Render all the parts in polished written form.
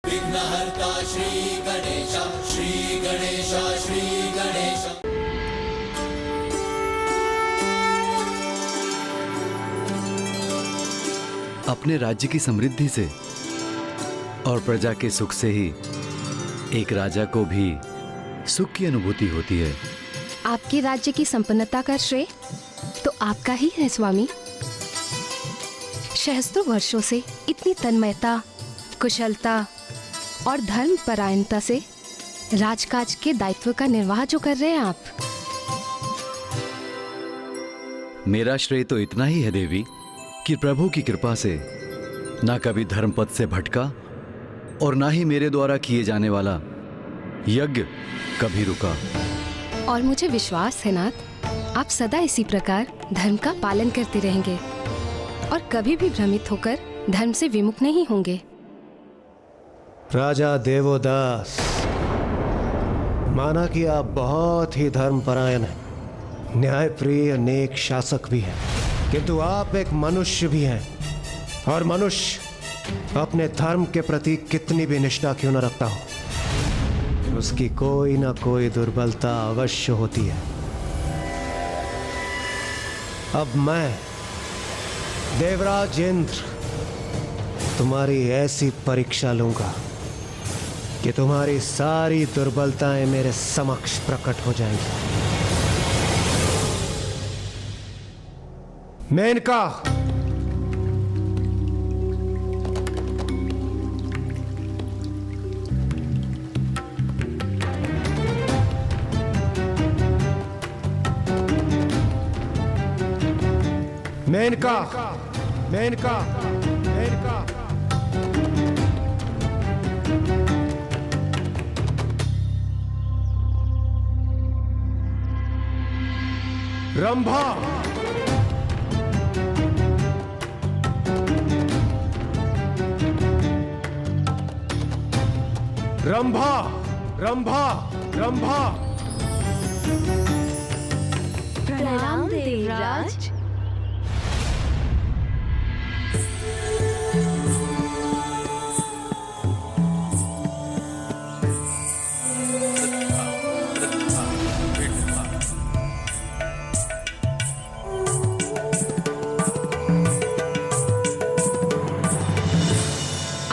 विघ्नहर्ता श्री गणेश, श्री गणेश, श्री गणेश। अपने राज्य की समृद्धि से और प्रजा के सुख से ही एक राजा को भी सुख की अनुभूति होती है। आपके राज्य की संपन्नता का श्रेय तो आपका ही है स्वामी। सहस्त्रों वर्षों से इतनी तन्मयता, कुशलता और धर्म परायणता से राजकाज के दायित्व का निर्वाह जो कर रहे हैं आप। मेरा श्रेय तो इतना ही है देवी कि प्रभु की कृपा से ना कभी धर्मपथ से भटका और ना ही मेरे द्वारा किए जाने वाला यज्ञ कभी रुका। और मुझे विश्वास है नाथ, आप सदा इसी प्रकार धर्म का पालन करते रहेंगे और कभी भी भ्रमित होकर धर्म से विमुख नहीं होंगे। राजा देवोदास, माना कि आप बहुत ही धर्मपरायण हैं, न्यायप्रिय नेक शासक भी हैं, किंतु आप एक मनुष्य भी हैं और मनुष्य अपने धर्म के प्रति कितनी भी निष्ठा क्यों न रखता हो, उसकी कोई ना कोई दुर्बलता अवश्य होती है। अब मैं देवराज इंद्र तुम्हारी ऐसी परीक्षा लूंगा कि तुम्हारी सारी दुर्बलताएं मेरे समक्ष प्रकट हो जाएंगी। मेनका, मेनका, मेनका, मेनका। रंभा, रंभा, रंभा, रंभा। प्रणाम देवराज।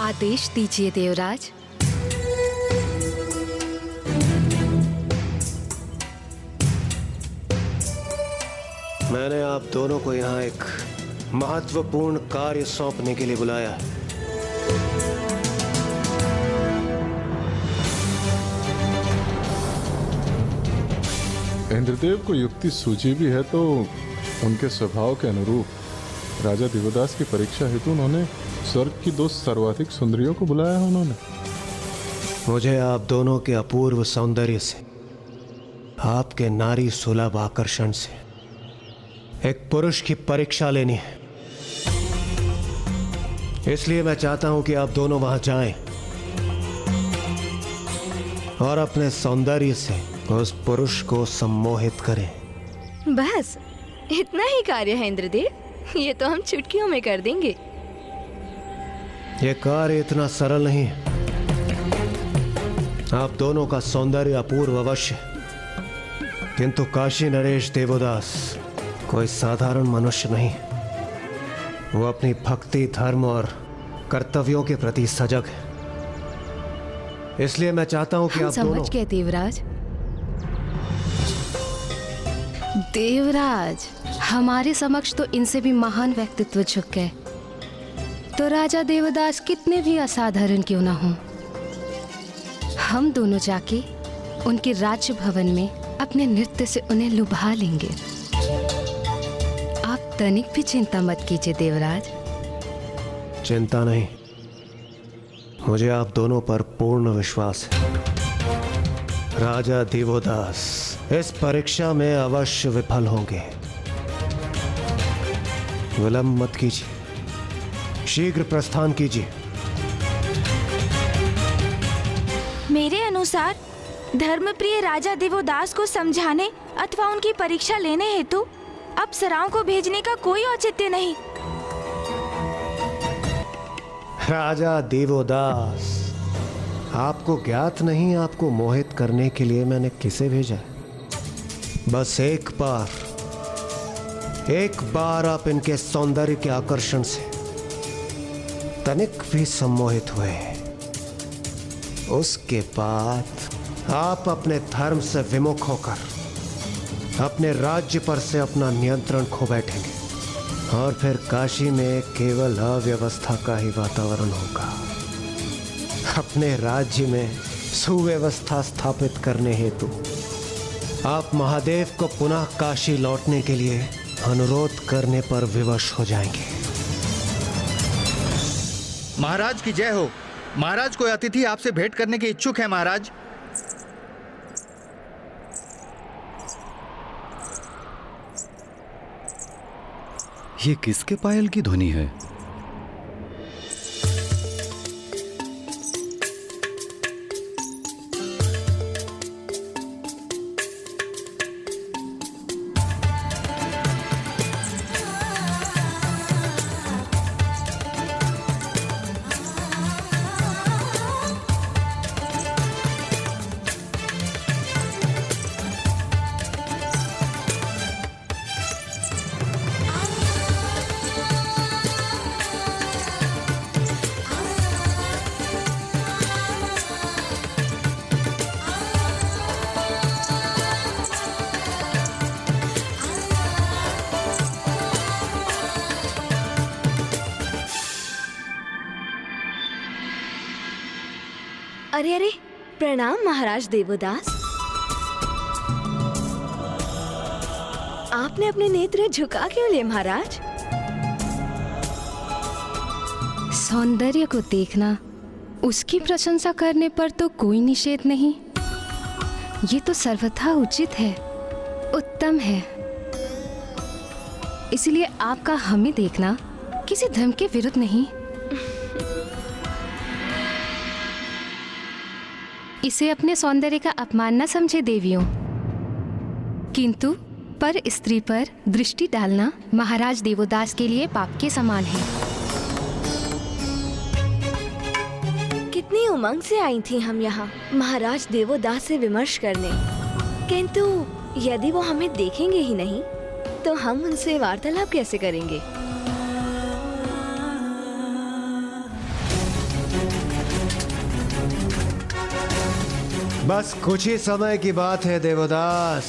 आदेश दीजिए देवराज। मैंने आप दोनों को यहाँ एक महत्वपूर्ण कार्य सौंपने के लिए बुलाया है। इंद्रदेव को युक्ति सूझी भी है तो उनके स्वभाव के अनुरूप राजा देवदास की परीक्षा हेतु उन्होंने स्वर्ग की 2 सर्वाधिक सुंदरियों को बुलाया है। उन्होंने मुझे आप दोनों के अपूर्व सौंदर्य से, आपके नारी सुलभ आकर्षण से एक पुरुष की परीक्षा लेनी है। इसलिए मैं चाहता हूं कि आप दोनों वहां जाएं और अपने सौंदर्य से उस पुरुष को सम्मोहित करें। बस इतना ही कार्य है इंद्रदेव, ये तो हम चुटकियों में कर देंगे। यह कार्य इतना सरल नहीं है। आप दोनों का सौंदर्य अपूर्व अवश्य, किंतु काशी नरेश देवोदास कोई साधारण मनुष्य नहीं। वो अपनी भक्ति, धर्म और कर्तव्यों के प्रति सजग है। इसलिए मैं चाहता हूं कि आप दोनों समझ गए देवराज। देवराज, हमारे समक्ष तो इनसे भी महान व्यक्तित्व झुक गए, तो राजा देवदास कितने भी असाधारण क्यों ना हो, हम दोनों जाके उनके राज्य भवन में अपने नृत्य से उन्हें लुभा लेंगे। आप तनिक भी चिंता मत कीजिए देवराज। चिंता नहीं, मुझे आप दोनों पर पूर्ण विश्वास है। राजा देवोदास इस परीक्षा में अवश्य विफल होंगे। विलंब मत कीजिए, शीघ्र प्रस्थान कीजिए। मेरे अनुसार धर्मप्रिय राजा देवोदास को समझाने अथवा उनकी परीक्षा लेने हेतु अप्सराओं को भेजने का कोई औचित्य नहीं। राजा देवोदास, आपको ज्ञात नहीं आपको मोहित करने के लिए मैंने किसे भेजा है? बस एक बार आप इनके सौंदर्य के आकर्षण से तनिक भी सम्मोहित हुए, उसके बाद आप अपने धर्म से विमुख होकर अपने राज्य पर से अपना नियंत्रण खो बैठेंगे और फिर काशी में केवल अव्यवस्था का ही वातावरण होगा। अपने राज्य में सुव्यवस्था स्थापित करने हेतु आप महादेव को पुनः काशी लौटने के लिए अनुरोध करने पर विवश हो जाएंगे। महाराज की जय हो। महाराज कोई अतिथि आपसे भेंट करने के इच्छुक है महाराज। ये किसके पायल की ध्वनि है? अरे अरे, प्रणाम महाराज देवोदास। आपने अपने नेत्र झुका क्यों लिए महाराज? सौंदर्य को देखना, उसकी प्रशंसा करने पर तो कोई निषेध नहीं। ये तो सर्वथा उचित है, उत्तम है। इसलिए आपका हमें देखना किसी धर्म के विरुद्ध नहीं। इसे अपने सौंदर्य का अपमान न समझे देवियों, किंतु पर स्त्री पर दृष्टि डालना महाराज देवोदास के लिए पाप के समान है। कितनी उमंग से आई थी हम यहाँ महाराज देवोदास से विमर्श करने, किंतु यदि वो हमें देखेंगे ही नहीं तो हम उनसे वार्तालाप कैसे करेंगे? बस कुछ ही समय की बात है देवदास।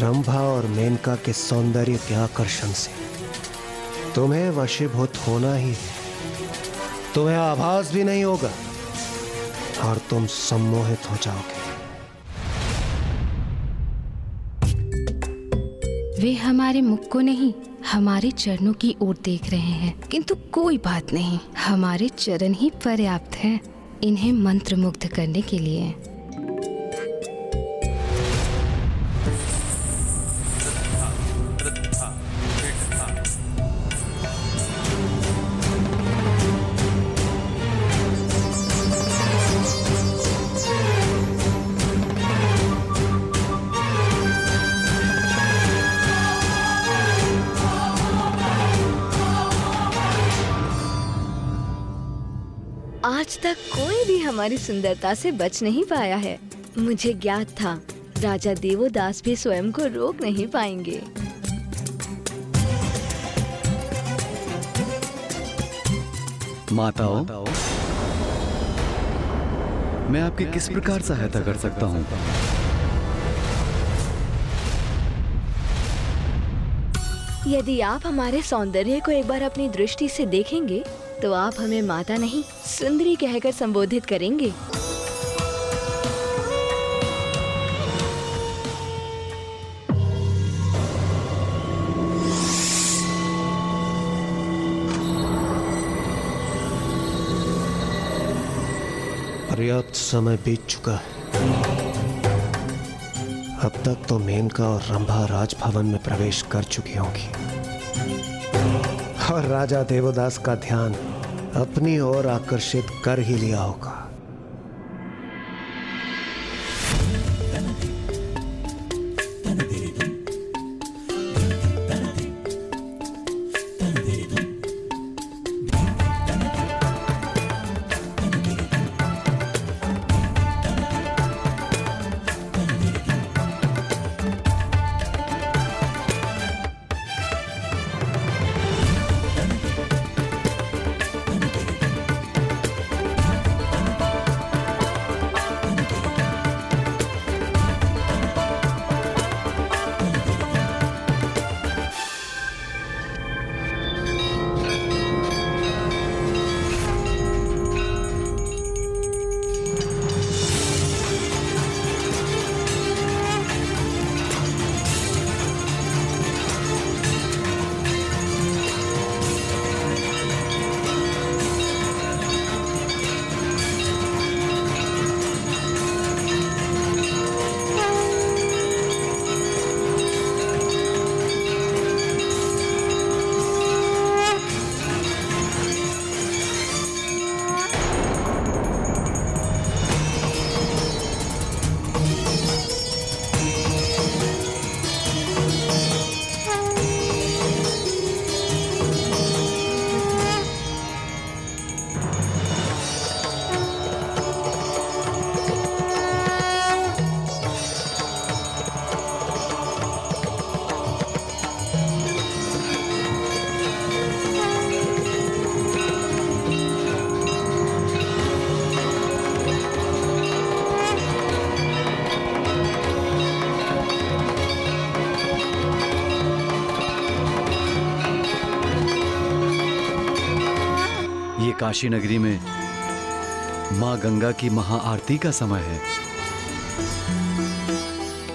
रंभा और मेनका के सौंदर्य के आकर्षण से तुम्हें वशीभूत होना ही है। तुम्हें आभास भी नहीं होगा और तुम सम्मोहित हो जाओगे। वे हमारे मुख को नहीं, हमारे चरणों की ओर देख रहे हैं, किंतु कोई बात नहीं, हमारे चरण ही पर्याप्त हैं इन्हें मंत्रमुग्ध करने के लिए। आज तक कोई भी हमारी सुंदरता से बच नहीं पाया है। मुझे ज्ञात था राजा देवोदास भी स्वयं को रोक नहीं पाएंगे। माताओं, मैं आपकी किस प्रकार सहायता कर सकता हूँ? यदि आप हमारे सौंदर्य को एक बार अपनी दृष्टि से देखेंगे तो आप हमें माता नहीं सुंदरी कहकर संबोधित करेंगे। पर्याप्त समय बीत चुका है। अब तक तो मेनका और रंभा राजभवन में प्रवेश कर चुकी होंगी और राजा देवोदास का ध्यान अपनी ओर आकर्षित कर ही लिया होगा। ये काशी नगरी में मां गंगा की महाआरती का समय है।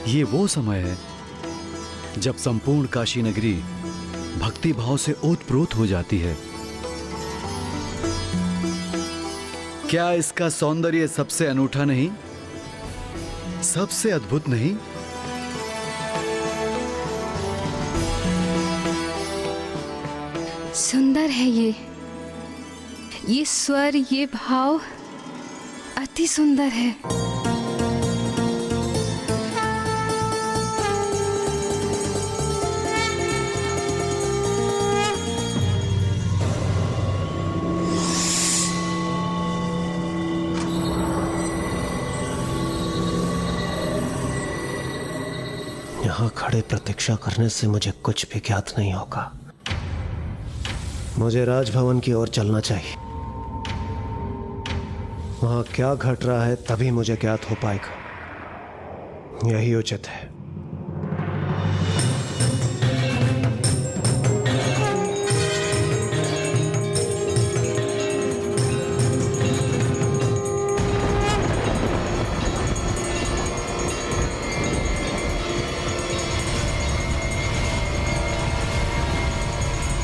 ये वो समय है जब संपूर्ण काशी नगरी भक्ति भाव से ओतप्रोत हो जाती है। क्या इसका सौंदर्य सबसे अनूठा नहीं, सबसे अद्भुत नहीं? सुंदर है ये स्वर, ये भाव अति सुंदर है। यहाँ खड़े प्रतीक्षा करने से मुझे कुछ भी ज्ञात नहीं होगा। मुझे राजभवन की ओर चलना चाहिए। वहां क्या घट रहा है तभी मुझे ज्ञात हो पाएगा। यही उचित है।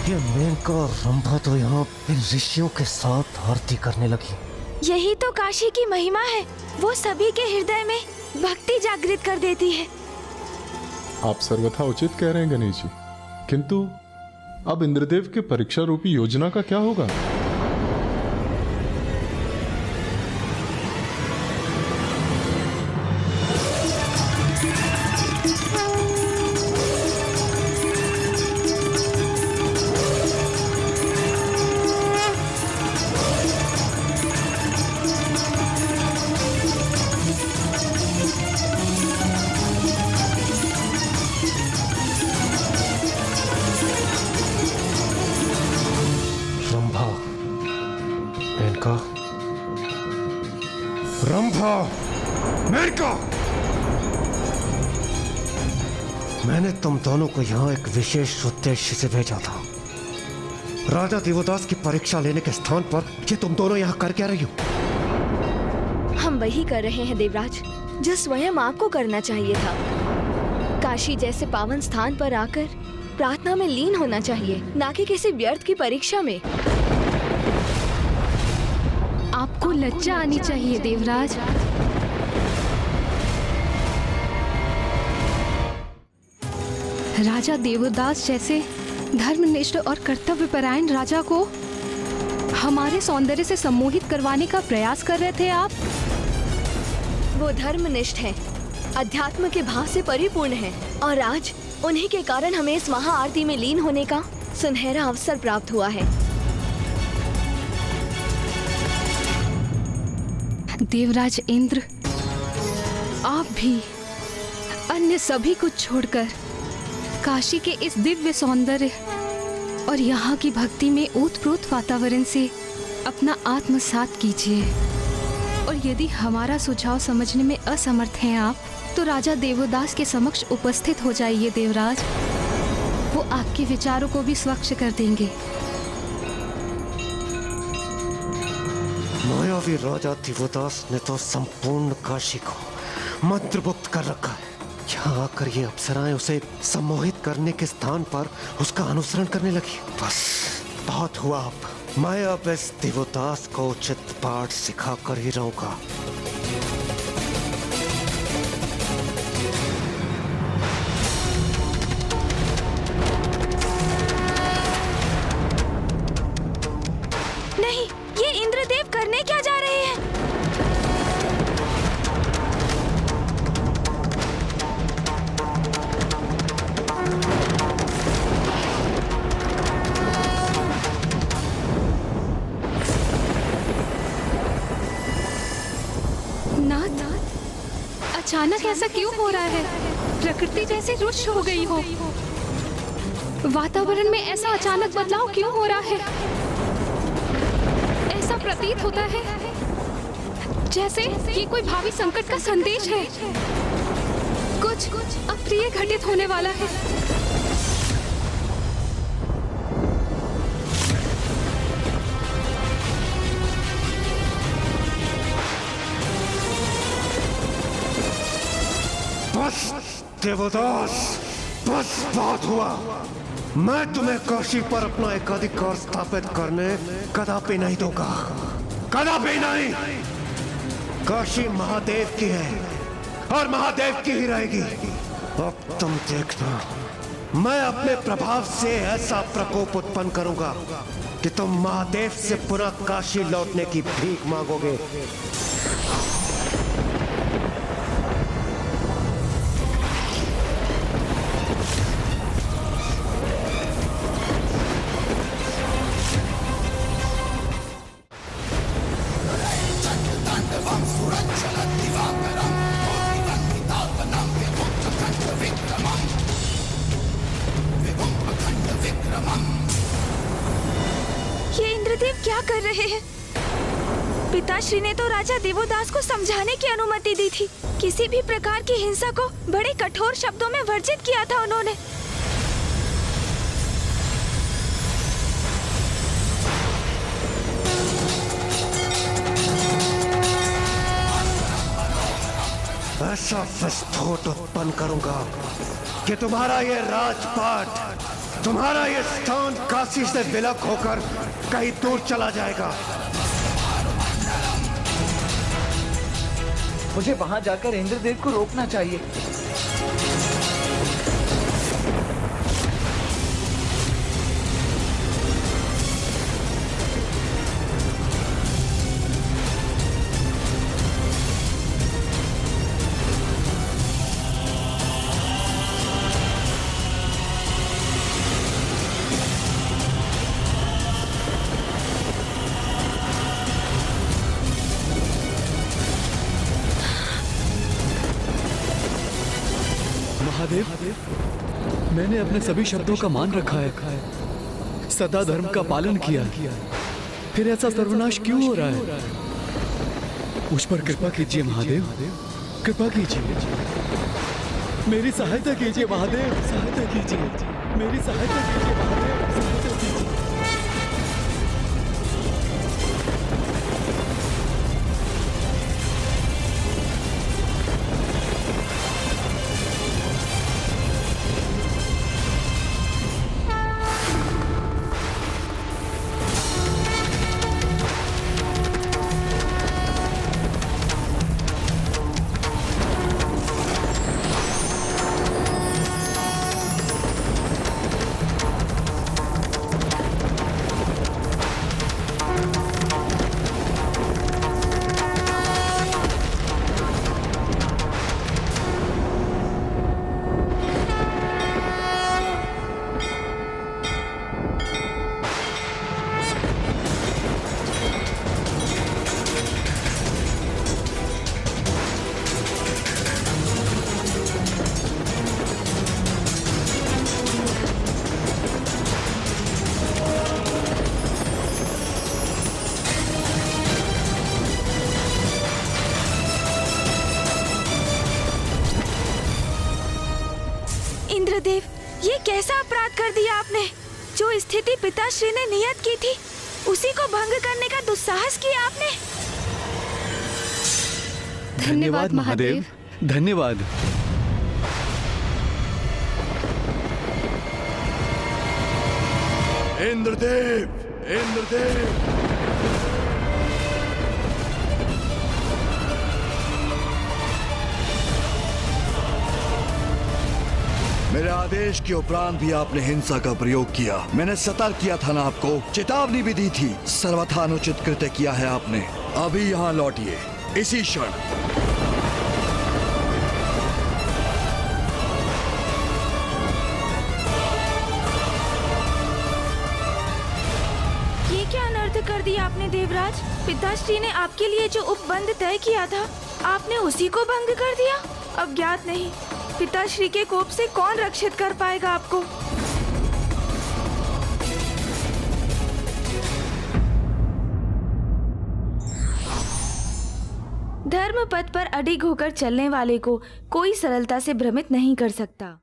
ये मेनका और रंभा तो यहाँ इन ऋषियों के साथ आरती करने लगी। यही तो काशी की महिमा है। वो सभी के हृदय में भक्ति जागृत कर देती है। आप सर्वथा उचित कह रहे हैं गणेश जी, किंतु अब इंद्रदेव के परीक्षा रूपी योजना का क्या होगा? रंभा, मेनका, मैंने तुम दोनों को यहाँ एक विशेष उद्देश्य से भेजा था। राजा देवदास की परीक्षा लेने के स्थान पर ये तुम दोनों यहाँ कर क्या रही हो? हम वही कर रहे हैं देवराज, जो स्वयं आपको करना चाहिए था। काशी जैसे पावन स्थान पर आकर प्रार्थना में लीन होना चाहिए, ना कि किसी व्यर्थ की परीक्षा में। आपको लज्जा आनी चाहिए देवराज। राजा देवदास जैसे धर्मनिष्ठ और कर्तव्यपरायण राजा को हमारे सौंदर्य से सम्मोहित करवाने का प्रयास कर रहे थे आप। वो धर्मनिष्ठ हैं, अध्यात्म के भाव से परिपूर्ण हैं, और आज उन्हीं के कारण हमें इस महाआरती में लीन होने का सुनहरा अवसर प्राप्त हुआ है। देवराज इंद्र, आप भी अन्य सभी कुछ छोड़कर काशी के इस दिव्य सौंदर्य और यहाँ की भक्ति में ओतप्रोत वातावरण से अपना आत्मसात कीजिए। और यदि हमारा सुझाव समझने में असमर्थ हैं आप, तो राजा देवदास के समक्ष उपस्थित हो जाइए देवराज। वो आपके विचारों को भी स्वच्छ कर देंगे। मायावी राजा देवदास ने तो संपूर्ण काशी को मंत्रमुग्ध कर रखा है। यहाँ आकर ये अप्सराएं उसे सम्मोहित करने के स्थान पर उसका अनुसरण करने लगी। बस बहुत हुआ। अब मैं अब इस देवदास को उचित पाठ सिखा कर ही रहूंगा। नहीं, ये इंद्रदेव करने क्या जा रहे हैं? नाथ, अचानक ऐसा क्यों हो रहा है? प्रकृति जैसे रुष्ट हो गई हो। वातावरण में ऐसा अचानक बदलाव क्यों हो रहा है? ऐसा प्रतीत होता है जैसे ये कोई भावी संकट का संदेश है। कुछ अप्रिय घटित होने वाला है। देवदास, बस बात हुआ। मैं तुम्हें काशी पर अपना एकाधिकार स्थापित करने कदापि नहीं दूंगा, कदापि नहीं। काशी महादेव की है और महादेव की ही रहेगी। अब तुम देखना, मैं अपने प्रभाव से ऐसा प्रकोप उत्पन्न करूंगा कि तुम महादेव से पुनः काशी लौटने की भीख मांगोगे। ये इंद्रदेव क्या कर रहे हैं? पिताश्री ने तो राजा देवोदास को समझाने की अनुमति दी थी। किसी भी प्रकार की हिंसा को बड़े कठोर शब्दों में वर्जित किया था उन्होंने। ऐसा विस्फोट उत्पन्न करूंगा कि तुम्हारा ये राजपाट, तुम्हारा ये स्थान काशी से विलक होकर कहीं दूर चला जाएगा। मुझे वहां जाकर इंद्रदेव को रोकना चाहिए। महादेव, मैंने अपने सभी शब्दों का मान रखा है, सदा धर्म का पालन किया, फिर ऐसा सर्वनाश क्यों हो रहा है? मुझ पर कृपा कीजिए महादेव, कृपा कीजिए, मेरी सहायता कीजिए महादेव, सहायता कीजिए, मेरी सहायता कीजिए महादेव, सहायता कीजिए। इंद्रदेव, ये कैसा अपराध कर दिया आपने? जो स्थिति पिताश्री ने नियत की थी, उसी को भंग करने का दुस्साहस किया आपने। धन्यवाद महादेव, धन्यवाद। इंद्रदेव, इंद्रदेव, मेरे आदेश के उपरांत भी आपने हिंसा का प्रयोग किया। मैंने सतर्क किया था ना आपको, चेतावनी भी दी थी। सर्वथा अनुचित कृत्य किया है आपने। अभी यहाँ लौटिए, इसी क्षण। ये क्या अनर्थ कर दिया आपने देवराज? पिताश्री ने आपके लिए जो उपबंध तय किया था, आपने उसी को भंग कर दिया। अब ज्ञात नहीं पिताश्री के कोप से कौन रक्षित कर पाएगा आपको। धर्म पथ पर अडिग होकर चलने वाले को कोई सरलता से भ्रमित नहीं कर सकता।